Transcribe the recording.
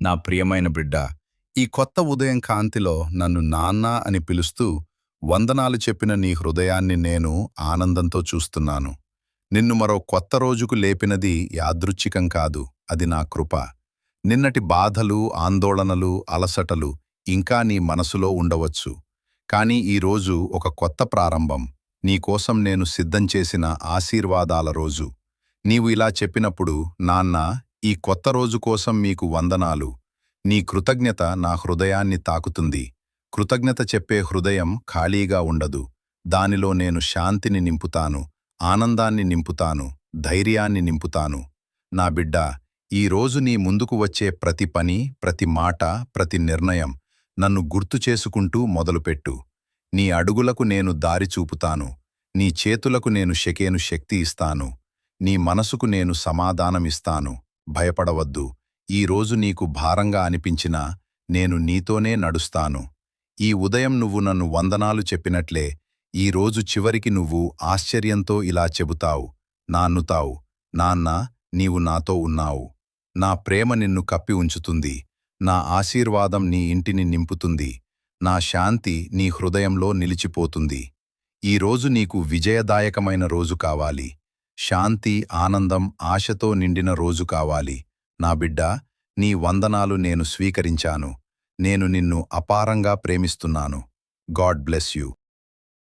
నా ప్రియమైన బిడ్డ, ఈ కొత్త ఉదయం కాంతిలో నన్ను నాన్న అని పిలుస్తూ వందనాలు చెప్పిన నీ హృదయాన్ని నేను ఆనందంతో చూస్తున్నాను. నిన్ను మరో కొత్త రోజుకు లేపినది యాదృచ్ఛికం కాదు, అది నా కృప. నిన్నటి బాధలు, ఆందోళనలు, అలసటలు ఇంకా నీ మనసులో ఉండవచ్చు. కానీ ఈరోజు ఒక కొత్త ప్రారంభం, నీకోసం నేను సిద్ధం చేసిన ఆశీర్వాదాల రోజు. నీవు ఇలా చెప్పినప్పుడు, నాన్న, ఈ కొత్త రోజు కోసం మీకు వందనాలు. నీ కృతజ్ఞత నా హృదయాన్ని తాకుతుంది. కృతజ్ఞత చెప్పే హృదయం ఖాళీగా ఉండదు. దానిలో నేను శాంతిని నింపుతాను, ఆనందాన్ని నింపుతాను, ధైర్యాన్ని నింపుతాను. నా బిడ్డా, ఈరోజు నీ ముందుకు వచ్చే ప్రతి పని, ప్రతి మాట, ప్రతి నిర్ణయం నన్ను గుర్తు చేసుకుంటూ మొదలుపెట్టు. నీ అడుగులకు నేను దారి చూపుతాను. నీ చేతులకు నేను షెకేను శక్తి ఇస్తాను. నీ మనసుకు నేను సమాధానమిస్తాను. భయపడవద్దు. ఈరోజు నీకు భారంగా అనిపించినా నేను నీతోనే నడుస్తాను. ఈ ఉదయం నువ్వు నన్ను వందనాలు చెప్పినట్లే ఈరోజు చివరికి నువ్వు ఆశ్చర్యంతో ఇలా చెబుతావు, నాన్నుతావు, నాన్నా, నీవు నాతో ఉన్నావు. నా ప్రేమ నిన్ను కప్పి ఉంచుతుంది. నా ఆశీర్వాదం నీ ఇంటిని నింపుతుంది. నా శాంతి నీ హృదయంలో నిలిచిపోతుంది. ఈరోజు నీకు విజయదాయకమైన రోజు కావాలి. శాంతి, ఆనందం, ఆశతో నిండిన రోజు కావాలి. నా బిడ్డా, నీ వందనాలు నేను స్వీకరించాను. నేను నిన్ను అపారంగా ప్రేమిస్తున్నాను. God bless you.